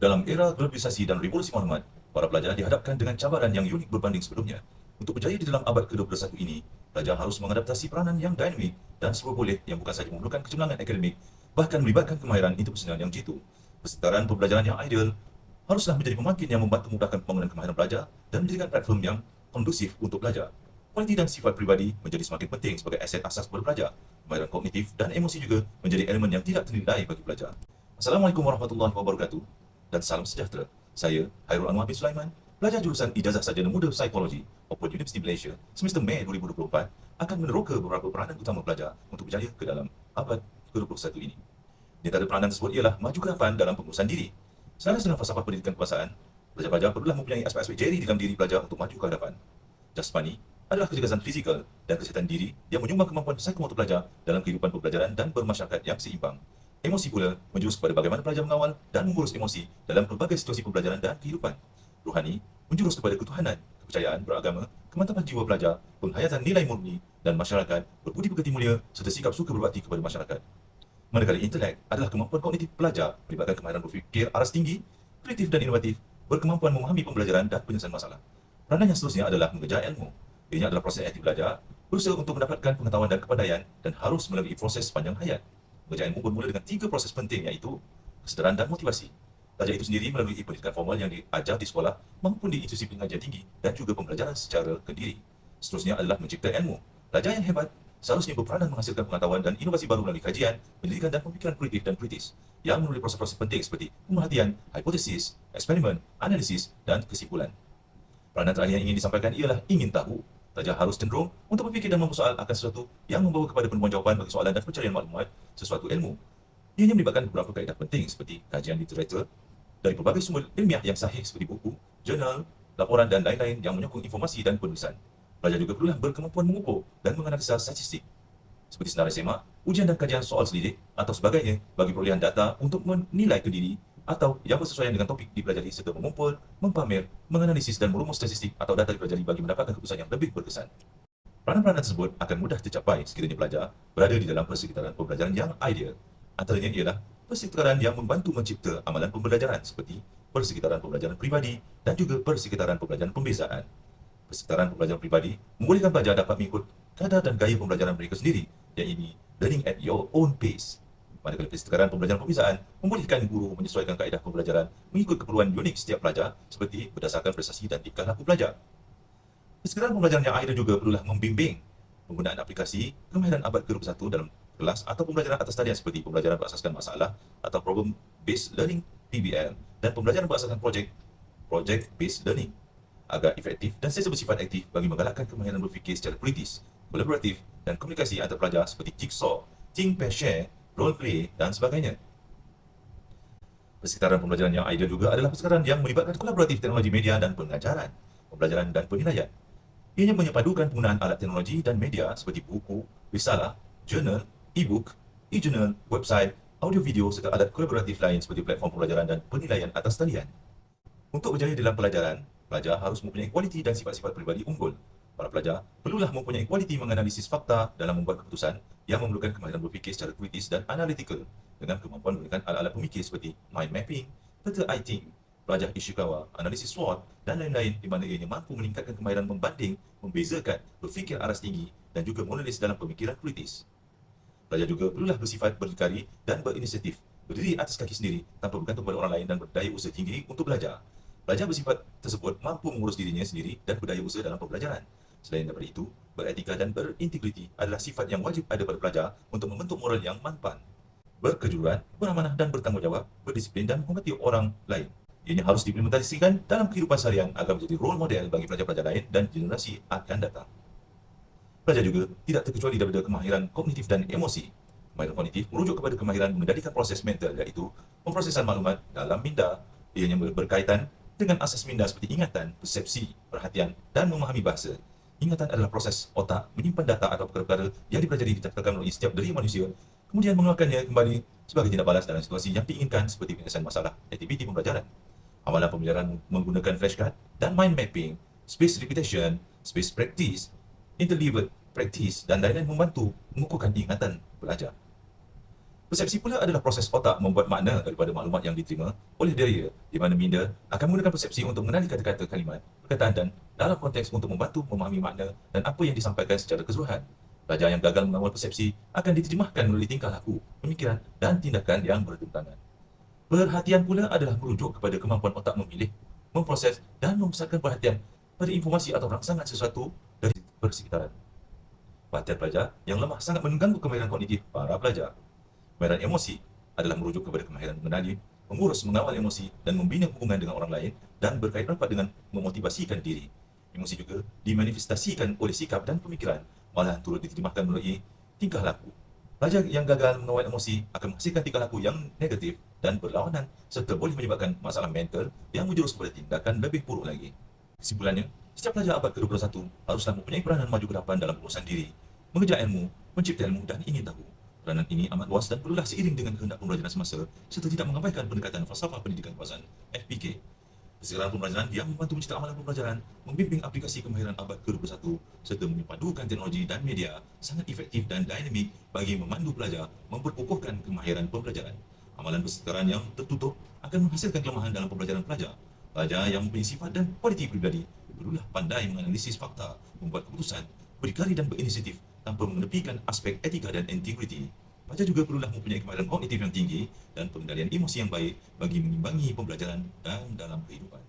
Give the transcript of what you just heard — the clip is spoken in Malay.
Dalam era globalisasi dan revolusi maklumat, para pelajar dihadapkan dengan cabaran yang unik berbanding sebelumnya. Untuk berjaya di dalam abad ke-21 ini, pelajar harus mengadaptasi peranan yang dinamik dan serba boleh yang bukan sahaja memerlukan kecerdasan akademik, bahkan melibatkan kemahiran interpersonal yang jitu. Persekitaran pembelajaran yang ideal haruslah menjadi pemakin yang membantu memudahkan pembangunan kemahiran pelajar dan menjadikan platform yang kondusif untuk belajar. Kualiti dan sifat pribadi menjadi semakin penting sebagai aset asas kepada pelajar. Kemahiran kognitif dan emosi juga menjadi elemen yang tidak ternilai bagi pelajar. Assalamualaikum warahmatullahi wabarakatuh dan salam sejahtera. Saya, Hairul Anwar bin Sulaiman, pelajar jurusan Ijazah Sarjana Muda Psikologi Oxford University Malaysia, semester Mei 2024, akan meneroka beberapa peranan utama pelajar untuk berjaya ke dalam abad ke-21 ini. Di antara peranan tersebut ialah maju ke hadapan dalam pengurusan diri. Selaras dengan falsafah pendidikan kebangsaan, pelajar-pelajar perlulah mempunyai aspek-aspek jeri di dalam diri pelajar untuk maju ke hadapan. Jasmani adalah kecergasan fizikal dan kesihatan diri yang menyumbang kemampuan psikomotor pelajar dalam kehidupan pembelajaran dan bermasyarakat yang seimbang. Emosi pula menjurus kepada bagaimana pelajar mengawal dan mengurus emosi dalam pelbagai situasi pembelajaran dan kehidupan. Rohani menjurus kepada ketuhanan, kepercayaan beragama, kemantapan jiwa pelajar, penghayatan nilai murni dan masyarakat, berbudi pekerti mulia serta sikap suka berbakti kepada masyarakat. Manakala intelek adalah kemampuan kognitif pelajar melibatkan kemahiran berfikir aras tinggi, kreatif dan inovatif, berkemampuan memahami pembelajaran dan penyelesaian masalah. Peranan yang seterusnya adalah mengejar ilmu. Ianya adalah proses aktif belajar, berusaha untuk mendapatkan pengetahuan dan kepandaian dan harus melalui proses sepanjang hayat. Mengejar ilmu bermula dengan 3 proses penting iaitu kesedaran dan motivasi. Pelajar itu sendiri melalui pendidikan formal yang diajar di sekolah maupun di institusi pengajian tinggi dan juga pembelajaran secara kendiri. Seterusnya adalah mencipta ilmu. Pelajar yang hebat seharusnya berperanan menghasilkan pengetahuan dan inovasi baru melalui kajian, penyelidikan dan pemikiran kreatif dan kritis yang melalui proses-proses penting seperti pemerhatian, hipotesis, eksperimen, analisis, dan kesimpulan. Peranan terakhir yang ingin disampaikan ialah ingin tahu. Pelajar harus cenderung untuk berfikir dan mempersoal akan sesuatu yang membawa kepada penemuan jawapan bagi soalan dan pencarian maklumat sesuatu ilmu. Ianya melibatkan beberapa kaedah penting seperti kajian literatur dari pelbagai sumber ilmiah yang sahih seperti buku, jurnal, laporan dan lain-lain yang menyokong informasi dan penulisan. Pelajar juga perlulah berkemampuan mengukur dan menganalisa statistik seperti senarai semak, ujian dan kajian soal selidik atau sebagainya bagi perolehan data untuk menilai ke diri atau yang bersesuaian dengan topik dipelajari serta mengumpul, mempamer, menganalisis dan merumus statistik atau data dipelajari bagi mendapatkan keputusan yang lebih berkesan. Peranan-peranan tersebut akan mudah tercapai sekiranya pelajar berada di dalam persekitaran pembelajaran yang ideal. Antaranya ialah persekitaran yang membantu mencipta amalan pembelajaran seperti persekitaran pembelajaran pribadi dan juga persekitaran pembelajaran pembezaan. Persekitaran pembelajaran pribadi membolehkan pelajar dapat mengikut kadar dan gaya pembelajaran mereka sendiri, iaitu learning at your own pace. Manakala persekitaran pembelajaran pembezaan membolehkan guru menyesuaikan kaedah pembelajaran mengikut keperluan unik setiap pelajar seperti berdasarkan prestasi dan tingkah laku pelajar. Persekitaran pembelajaran yang ideal juga perlulah membimbing penggunaan aplikasi kemahiran abad ke-21 dalam kelas atau pembelajaran atas talian seperti pembelajaran berasaskan masalah atau problem based learning PBL dan pembelajaran berasaskan project based learning agar efektif dan sentiasa bersifat aktif bagi menggalakkan kemahiran berfikir secara kritis, kolaboratif dan komunikasi antar pelajar seperti jigsaw, think, pair, share, role play dan sebagainya. Persekitaran pembelajaran yang ideal juga adalah persekitaran yang melibatkan kolaboratif teknologi media dan pengajaran, pembelajaran dan penilaian. Ianya menyepadukan penggunaan alat teknologi dan media seperti buku, risalah, jurnal, e-book, e-journal, website, audio video serta alat kolaboratif lain seperti platform pembelajaran dan penilaian atas talian. Untuk berjaya dalam pelajaran, pelajar harus mempunyai kualiti dan sifat-sifat pribadi unggul. Para pelajar perlulah mempunyai kualiti menganalisis fakta dalam membuat keputusan yang memerlukan kemahiran berfikir secara kritis dan analitikal dengan kemampuan menggunakan alat-alat pemikir seperti mind mapping, peta I think, pelajar Ishikawa, analisis SWOT dan lain-lain di mana ianya mampu meningkatkan kemahiran membanding, membezakan, berfikir aras tinggi dan juga menulis dalam pemikiran kritis. Pelajar juga perlulah bersifat berdikari dan berinisiatif, berdiri atas kaki sendiri tanpa bergantung pada orang lain dan berdaya usaha tinggi untuk belajar. Pelajar bersifat tersebut mampu mengurus dirinya sendiri dan berdaya usaha dalam pembelajaran. Selain daripada itu, beretika dan berintegriti adalah sifat yang wajib ada pada pelajar untuk membentuk moral yang mampan. Berkejujuran, beramanah dan bertanggungjawab, berdisiplin dan menghormati orang lain. Ianya harus diimplementasikan dalam kehidupan seharian agar menjadi role model bagi pelajar-pelajar lain dan generasi akan datang. Pelajar juga tidak terkecuali daripada kemahiran kognitif dan emosi. Kemahiran kognitif merujuk kepada kemahiran mengendalikan proses mental iaitu pemprosesan maklumat dalam minda. Ianya berkaitan dengan asas minda seperti ingatan, persepsi, perhatian dan memahami bahasa. Ingatan adalah proses otak menyimpan data atau perkara-perkara yang dipelajari dicatatkan melalui setiap diri manusia, kemudian mengeluarkannya kembali sebagai tindak balas dalam situasi yang diinginkan seperti penyelesaian masalah, aktiviti pembelajaran. Amalan pembelajaran menggunakan flashcard dan mind mapping, space repetition, space practice, interleaved practice dan lain-lain membantu mengukuhkan ingatan belajar. Persepsi pula adalah proses otak membuat makna daripada maklumat yang diterima oleh daya, di mana minda akan menggunakan persepsi untuk mengenali kata-kata, kalimat, perkataan dan dalam konteks untuk membantu memahami makna dan apa yang disampaikan secara keseluruhan. Pelajar yang gagal mengawal persepsi akan diterjemahkan melalui tingkah laku, pemikiran dan tindakan yang bertentangan. Perhatian pula adalah merujuk kepada kemampuan otak memilih, memproses dan memusatkan perhatian pada informasi atau rangsangan sesuatu dari persekitaran. Perhatian pelajar yang lemah sangat mengganggu kemahiran kognitif para pelajar. Kemahiran emosi adalah merujuk kepada kemahiran mengenali, mengurus, mengawal emosi dan membina hubungan dengan orang lain dan berkait rapat dengan memotivasikan diri. Emosi juga dimanifestasikan oleh sikap dan pemikiran, malah turut diterjemahkan melalui tingkah laku. Pelajar yang gagal mengawal emosi akan menghasilkan tingkah laku yang negatif dan berlawanan serta boleh menyebabkan masalah mental yang menjurus kepada tindakan lebih buruk lagi. Kesimpulannya, setiap pelajar abad ke-21 haruslah mempunyai peranan maju ke depan dalam pengurusan diri, mengejar ilmu, mencipta ilmu dan ingin tahu. Peranan ini amat luas dan perlulah seiring dengan kehendak pembelajaran semasa serta tidak mengabaikan pendekatan falsafah pendidikan kawasan (FPK). Persekitaran pembelajaran yang membantu mencipta amalan pembelajaran, membimbing aplikasi kemahiran abad ke-21 serta menyepadukan teknologi dan media sangat efektif dan dinamik bagi memandu pelajar memperkokohkan kemahiran pembelajaran. Amalan persekitaran yang tertutup akan menghasilkan kelemahan dalam pembelajaran pelajar. Pelajar yang mempunyai sifat dan kualiti pribadi perlulah pandai menganalisis fakta, membuat keputusan, berdikari dan berinisiatif tanpa mengedepikan aspek etika dan integriti. Pelajar juga perlulah mempunyai kemahiran kognitif yang tinggi dan pengendalian emosi yang baik bagi mengimbangi pembelajaran dan dalam kehidupan.